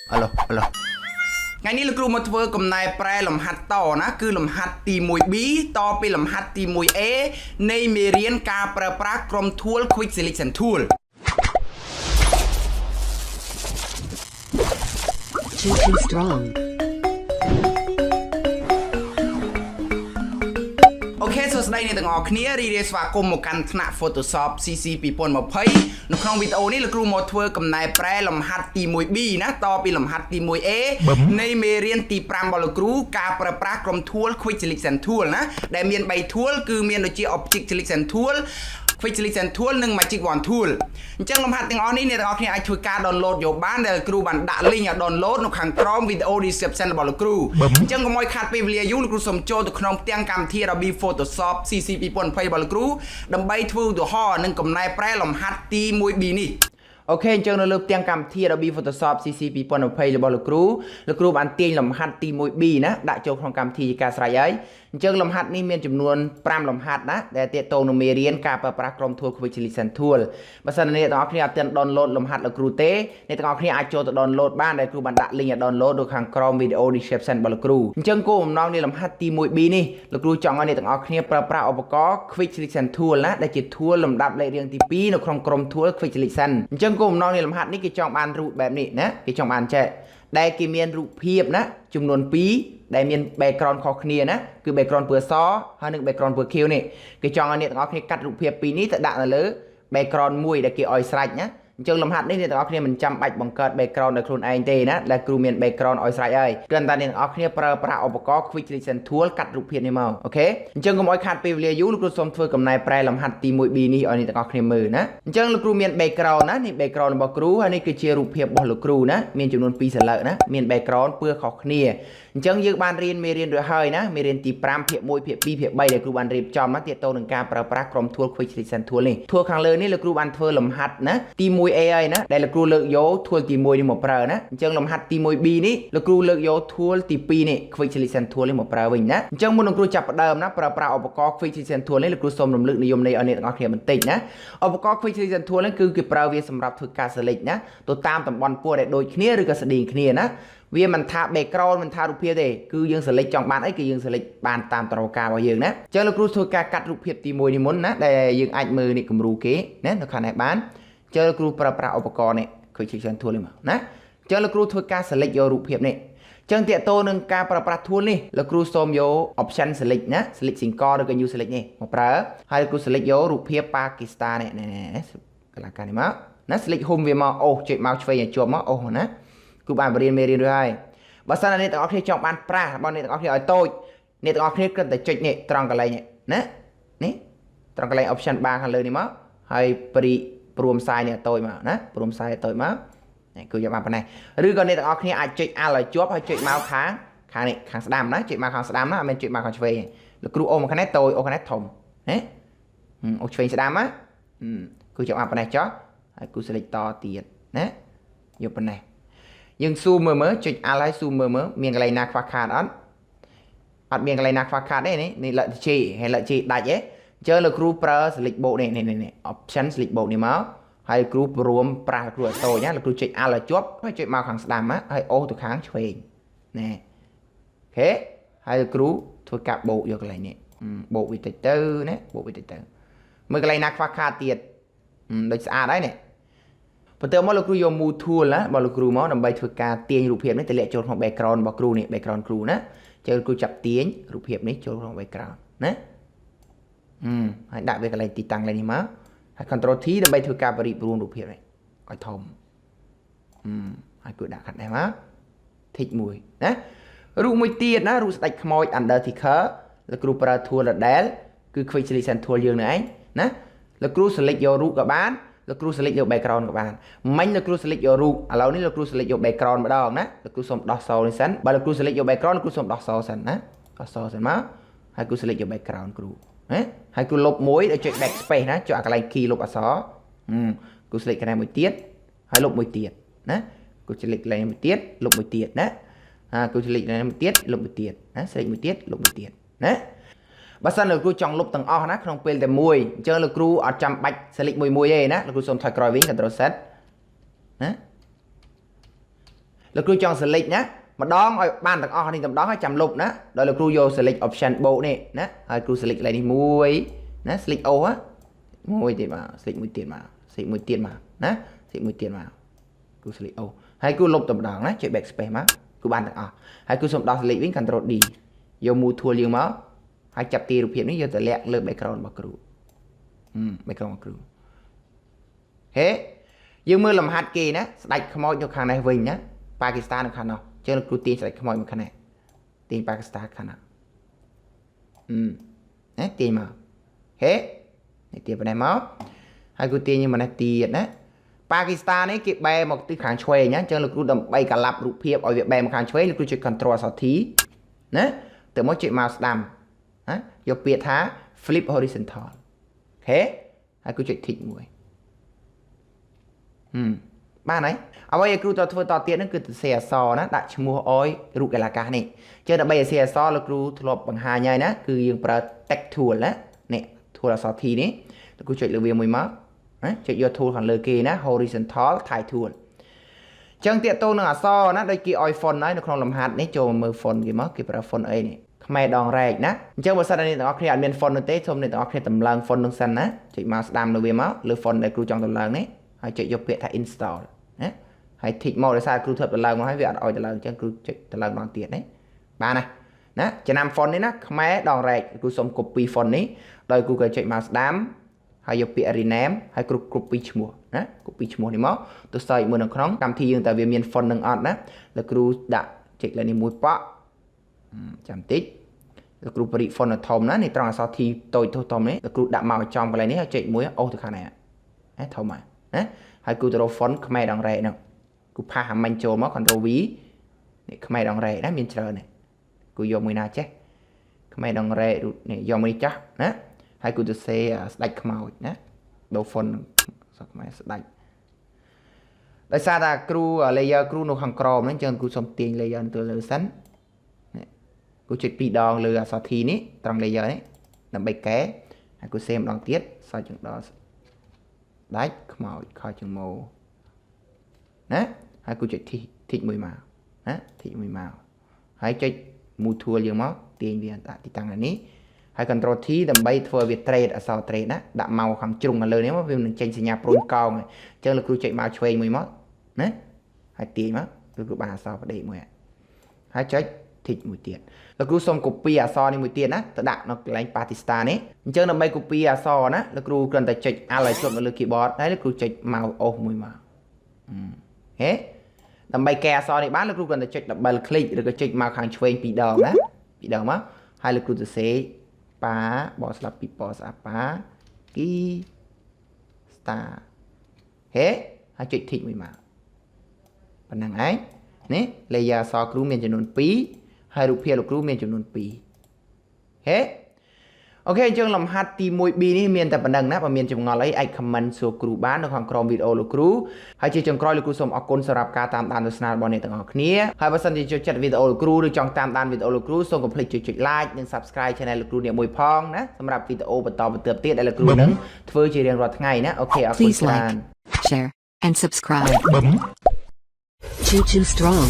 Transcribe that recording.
Alo. Ngày nay là crew một vừa cầm này pre làm hạt to ná cứ làm hạt tì mùi bí to pi làm hạt tì mùi é nay mê riêng ca pra crom tool quick selection tool too strong. Ok, so đây này từng ngọc kia đi và cùng một căn thna Photoshop CC 2020 nó trong video này là crew một vừa cầm này pre làm hạt tì mùi bí ná to pi làm hạt tì mùi é nay mê riêng tì pram bảo là crew ca pra crom tool quick selection tool ná đại miền bay tool cứ miền đối chia object selection tool Quick Selection Tool និង Magic Wand Tool អញ្ចឹងលំហាត់ទាំងអស់នេះអ្នកទាំងអស់គ្នាអាចធ្វើការ download យកបានដែលគ្រូបានដាក់ link ឲ្យ download នៅខាងក្រោម video description របស់លោកគ្រូអញ្ចឹងកុំឲ្យខាតពេលវេលាយូរលោកគ្រូសូមចូលទៅក្នុងផ្ទាំងកម្មវិធី Adobe Photoshop CC 2020របស់លោកគ្រូដើម្បីធ្វើឧទាហរណ៍និងកំណែប្រែលំហាត់ទី 1B នេះអូខេអញ្ចឹងនៅលើផ្ទាំងកម្មវិធី Adobe Photoshop CC 2020របស់លោកគ្រូបានទាញលំហាត់ទី 1B ណាដាក់ចូលក្នុងកម្មវិធីជាការស្រេចហើយអញ្ចឹងលំហាត់នេះមានចំនួន5លំហាត់ណាដែលទាក់ទងនឹងមេរៀនការប្រើប្រាស់ក្រុម tool Quick Selection Tool បើសិនអ្នកទាំងអស់គ្នាអត់ទាន់ download លំហាត់លោកគ្រូទេអ្នកទាំងអស់គ្នាអាចចូលទៅ download បានដែលគ្រូបានដាក់ link ឲ្យ download នៅខាងក្រោម video description របស់លោកគ្រូអញ្ចឹងគោលបំណងនៃលំហាត់ទី 1B នេះលោកគ្រូចង់ឲ្យអ្នកទាំងអស់គ្នាប្រើប្រាស់ឧបករណ៍ Quick Selection Tool ណាដែលជា tool លំដាប់លេខរៀងទី2នៅក្នុងក្រុម tool Quick Selection អញ្ចឹងគោលបំណងនៃលំហាត់នេះគេចង់បានរូបបែបនេះណាគេចង់បានចេះដែលគេមានរូបភាពណាចំនួន2ដែលមាន background ខុសគ្នាណាគឺ background ពណ៌សហើយនិង background ពណ៌ខៀវនេះគេចង់ឲ្យអ្នកទាំងអស់គ្នាកាត់រូបភាពពីរនេះទៅដាក់នៅលើ background មួយដែលគេឲ្យស្រេចណាអញ្ចឹងលំហាត់នេះអ្នកទាំងអស់គ្នាមិនចាំបាច់បង្កើត background ដោយខ្លួនឯងទេណាដែលគ្រូមាន background ឲ្យស្រេចហើយគ្រាន់តែអ្នកទាំងអស់គ្នាប្រើប្រាស់ឧបករណ៍ Quick Selection Tool កាត់រូបភាពនេះមកអូខេអញ្ចឹងកុំឲ្យខាតពេលវេលាយូរលោកគ្រូសូមធ្វើកំណែប្រែលំហាត់ទី 1B នេះឲ្យអ្នកទាំងអស់គ្នាមើលណាអញ្ចឹងលោកគ្រូមាន background ណានេះ background របស់គ្រូហើយនេះគឺជារូបភាពរបស់លោកគ្រូណាមានចំនួន2សន្លឹកណាមាន background ពណ៌ខុសគ្នាអញ្ចឹងយើងបានរៀនមេរៀនរួចហើយណាមេរៀនទី5ភាគ1ភាគ2ភាគ3ដែលគ្រូបានរៀបចំណាទាក់ទងនឹងការប្រើប្រាស់ក្រុម tool Quick Selection Tool នេះ tool ខាងលើនេះលោកគ្រូបានធ្វើលំហាត់ណាទី 1A ហើយណាដែលលោកគ្រូលើកយក tool ទី1នេះមកប្រើណាអញ្ចឹងលំហាត់ទី 1B នេះលោកគ្រូលើកយក tool ទី2នេះ Quick Selection Tool នេះមកប្រើវិញណាអញ្ចឹងមុននឹងគ្រូចាប់ផ្ដើមណាប្រើប្រាស់ឧបករណ៍ Quick Selection Tool នេះលោកគ្រូសូមរំលឹកនិយមន័យឲ្យអ្នកទាំងអស់គ្នាបន្តិចណាឧបករណ៍ Quick Selection Tool នេះគឺគេប្រើវាសម្រាប់ធ្វើការ select ណាទៅតាមតំបន់ពណ៌ដែលដូចគ្នាឬក៏ស្តៀងគ្នាណាវាមិនថា background មិនថារូបភាពទេគឺយើង select ចង់បានអីគឺយើង select បានតាមតម្រូវការរបស់យើងណាអញ្ចឹងលោកគ្រូធ្វើការកាត់រូបភាពទី1នេះមុនណាដែលយើងអាចមើលនេះគំរូគេណានៅខាងនេះបានអញ្ចឹងលោកគ្រូប្រើប្រាស់ឧបករណ៍នេះ Quick Selection Tool នេះមកណាអញ្ចឹងលោកគ្រូធ្វើការ select យករូបភាពនេះអញ្ចឹងតាក់ទងនឹងការប្រើប្រាស់ tool នេះលោកគ្រូសូមយក option select ណា select single ឬក៏ new select នេះមកប្រើហើយលោកគ្រូ select យករូបភាពប៉ាគីស្ថាននេះកន្លះការនេះមកណា select home វាមកអូសចុចមកឆ្វេងឲ្យជាប់មកអូសណាគ្រូបានបរៀនមេរៀនរួចហើយបើសិនអ្នកទាំងអស់គ្នាចង់បានប្រាស់របស់អ្នកទាំងអស់គ្នាឲ្យតូចអ្នកទាំងអស់គ្នាគ្រាន់តែចុចនេះត្រង់កន្លែងនេះណានេះត្រង់កន្លែង option bar ខាងលើនេះមកហើយព្រមសាយនេះតូចមកណាព្រមសាយតូចមកនេះគឺយកបានប៉ុណ្ណេះឬក៏អ្នកទាំងអស់គ្នាអាចចុច alt ឲ្យជាប់ហើយចុចមកខាងនេះខាងស្ដាំណាចុចមកខាងស្ដាំណាអត់មែនចុចមកខាងឆ្វេងលោកគ្រូអូមកខាងនេះតូចអូខាងនេះធំណាអូឆ្វេងស្ដាំណាគឺយកបានប៉ុណ្ណេះចុះហើយគូ select តទៀតណាយកប៉ុណ្ណេះយើង zoom មើលចុច alt ហើយ zoom មើលមានកន្លែងណាខ្វះខាតអត់មានកន្លែងណាខ្វះខាតទេនេះលក្ខជីហើយលក្ខជីដាច់ទេអញ្ចឹងលោកគ្រូប្រើ select box នេះ option select box នេះមកហើយគ្រូព្រមប្រាស់គ្រូឲ្យតូចណាលោកគ្រូចុច alt ឲ្យជាប់ហើយចុចមកខាងស្ដាំណាហើយអូសទៅខាងឆ្វេងណែអូខេហើយលោកគ្រូធ្វើការបូកយកកន្លែងនេះបូកវាតិចទៅណាបូកវាតិចទៅមើលកន្លែងណាខ្វះខាតទៀតដូចស្អាតហើយនេះបន្ទាប់មកលោកគ្រូយក move tool ណារបស់លោកគ្រូមកដើម្បីធ្វើការទាញរូបភាពនេះទៅលាក់ចូលក្នុង background របស់គ្រូនេះ background គ្រូណាចឹងគ្រូចាប់ទាញរូបភាពនេះចូលក្នុង background ណាហើយដាក់វាកន្លែងទីតាំងឡើងនេះមកហើយ control T ដើម្បីធ្វើការបរិប្រួលរូបភាពនេះឲ្យធំហើយគឺដាក់ខាត់នេះមកធីកមួយណារូបមួយទៀតណារូបស្ដេចខ្មោច under thicker លោកគ្រូប្រើ tool ដដែលគឺ Quick Selection Tool យើងនេះឯងណាលោកគ្រូ select យករូបក៏បានលោកគ្រូ select យក background ក៏បានមិញលោកគ្រូ select យករូបឥឡូវនេះលោកគ្រូ select យក background ម្ដងណាលោកគ្រូសូមដោះសនេះសិនបើលោកគ្រូ select យក background លោកគ្រូសូមដោះសសិនណាដោះសសិនមកហើយគ្រូ select យក background គ្រូណាហើយគ្រូលុបមួយដោយចុច backspace ណាចុចអាកន្លែង key លុបអក្សរគ្រូ select កន្លែងមួយទៀតហើយលុបមួយទៀតណាគ្រូ select កន្លែងមួយទៀតលុបមួយទៀតណាគ្រូ select កន្លែងមួយទៀតលុបមួយទៀតណា select មួយទៀតលុបមួយទៀតណាបើសិនលោកគ្រូចង់លុបទាំងអស់ណាក្នុងពេលតែមួយអញ្ចឹងលោកគ្រូអត់ចាំបាច់ select មួយទេណាលោកគ្រូសូមថយក្រោយវិញ control set ណា លោកគ្រូចង់ select ណាម្ដងឲ្យបានទាំងអស់នេះតែម្ដងឲ្យចាំលុបណាដល់លោកគ្រូយក select option បូកនេះណាហើយគ្រូ select កន្លែងនេះមួយណា select O មួយទៀតមក select មួយទៀតមក select មួយទៀតមកណា select មួយទៀតមកគ្រូ select O ហើយគ្រូលុបតែម្ដងណាចុច backspace មកគ្រូបានទាំងអស់ហើយគ្រូសូមដោះ select វិញ control D យក move tool យើងមកហើយចាប់ទីរូបភាពនេះយកទៅលាក់លើ background របស់គ្រូbackground របស់គ្រូហេយើងមើលលំហាត់គេណាស្ដាច់ខ្មោចនៅខាងនេះវិញណាប៉ាគីស្ថាននៅខាងនោះចឹងលោកគ្រូទាញស្ដាច់ខ្មោចមកខាងនេះទាញប៉ាគីស្ថានខាងនោះណាទាញមកហេនេះទាញប៉ុណ្ណេះមកហើយគ្រូទាញមកនេះទៀតណាប៉ាគីស្ថាននេះគេបែរមកទិសខាងឆ្វេងណាចឹងលោកគ្រូដើម្បីកាឡាប់រូបភាពឲ្យវាបែរមកខាងឆ្វេងលោកគ្រូចុច Control Alt T ណាទៅមកចុចមកស្ដាំណាយកពាក្យថា flip horizontal អូខេហើយគ្រូចុច tick មួយបានហើយអ្វីឲ្យគ្រូតធ្វើតទៀតហ្នឹងគឺទៅសេអក្សរណាដាក់ឈ្មោះអយរូបកីឡាកាសនេះចឹងដើម្បីឲ្យសេអក្សរលោកគ្រូធ្លាប់បង្ហាញហើយណាគឺយើងប្រើ text tool ណានេះ tool អក្សរ T នេះលោកគ្រូចុចលើវាមួយមកណាចុចយក tool ខាងលើគេណា horizontal type tool ចឹងតាកតូននឹងអក្សរណាដូចគេអយ font ហើយនៅក្នុងលំហាត់នេះចូលមើល font គេមកគេប្រើ font អីនេះខ្មែរដងរែកណាអញ្ចឹងបើសិនតែអ្នកទាំងអស់គ្នាអត់មាន font នោះទេសូមអ្នកទាំងអស់គ្នាតម្លើង font នឹងសិនណាចុចមកស្ដាំលើវាមកលើ font ដែលគ្រូចង់តម្លើងនេះហើយចុចយកពាក្យថា install ណាហើយ tick មកដោយសារគ្រូធ្វើតម្លើងមកហើយវាអត់ឲ្យតម្លើងអញ្ចឹងគ្រូចុចតម្លើងម្ដងទៀតបានណាចំណាំ font នេះណាខ្មែរដងរែកគ្រូសុំ copy font នេះដោយគ្រូក៏ចុចមកស្ដាំហើយយកពាក្យ rename ហើយគ្រូ copy ឈ្មោះណា copy ឈ្មោះនេះមកទៅសើចមួយនៅក្នុងកម្មវិធីយើងតើវាមាន font នឹងអត់ណាแล้วគ្រូដាក់ចុចលើនេះមួយប៉ចាំតិចលោកគ្រូបរិ font ធំណានេះត្រង់អក្សរ T តូចធំនេះលោកគ្រូដាក់មកឲ្យចំកន្លែងនេះហើយចុចមួយអូសទៅខាងនេះធំណាហើយគ្រូទៅរក font ខ្មែរដងរែកហ្នឹងគ្រូផាសអាមាញ់ចូលមក Ctrl V នេះខ្មែរដងរែកណាមានច្រើននេះគ្រូយកមួយណាចេះខ្មែរដងរែកនេះយកមួយចាស់ណាហើយគ្រូទៅសេស្ដាច់ខ្មោចណាដូរ font សក់ខ្មែរស្ដាច់ដោយសារតែគ្រូ layer គ្រូនៅខាងក្រោមហ្នឹងអញ្ចឹងគ្រូសុំទាញ layer ទៅលើសិនគ្រូចុច2ដងលើអក្សរ T នេះត្រង់ layer នេះដើម្បីកែហើយគ្រូសេម្ដងទៀតសើចចង្ដោដាច់ខ្មោចខោចង្មោណាហើយគ្រូចុច tick មួយមកណា tick មួយមកហើយចុច move tool យើងមកទាញវាដាក់ទីតាំងនេះហើយ Ctrl T ដើម្បីធ្វើវា trade អក្សរ trade ណាដាក់មកខាងជ្រុងខាងលើនេះមកវានឹងចេញសញ្ញាព្រួយកោងអញ្ចឹងលោកគ្រូចុចមកឆ្វេងមួយមកណាហើយទាញមកលោកគ្រូបានអក្សរបដិមួយហើយចុច tick មួយទៀតលោកគ្រូសូម copy អក្សរនេះមួយទៀតណាទៅដាក់នៅកន្លែង Pakistan នេះអញ្ចឹងដើម្បី copy អក្សរណាលោកគ្រូគ្រាន់តែចុច Alt ឲ្យចុចនៅលើ keyboard ហើយលោកគ្រូចុច mouse អូសមួយមកហេដើម្បីកែអក្សរនេះបានលោកគ្រូគ្រាន់តែចុច double click ឬក៏ចុចមកខាងឆ្វេង2ដងណា2ដងមកហើយលោកគ្រូសរសេរប៉ាបកស្លាប់ពីប៉ស្អាប៉ាគីស្តាហេហើយចុច tick មួយមកប៉ុណ្ណឹងឯងនេះ layer អក្សរគ្រូមានចំនួន2ហើយរូបភាពលោកគ្រូមានចំនួន2ហេអូខេអញ្ចឹងលំហាត់ទី 1B នេះមានតែប៉ុណ្្នឹងណាបើមានចម្ងល់អីអាច comment សួរគ្រូបាននៅខាងក្រោមវីដេអូលោកគ្រូហើយជាចុងក្រោយលោកគ្រូសូមអរគុណសម្រាប់ការតាមដានទស្សនារបស់អ្នកទាំងអស់គ្នាហើយបើសិនជាចូលចិត្តវីដេអូលោកគ្រូឬចង់តាមដានវីដេអូលោកគ្រូសូមកុំភ្លេចចុច like និង subscribe channel លោកគ្រូនេះមួយផងណាសម្រាប់វីដេអូបន្តទៀតដែលលោកគ្រូនឹងធ្វើជារៀងរាល់ថ្ងៃណាអូខេអរគុណច្រើន share and subscribe. Chhou Strong.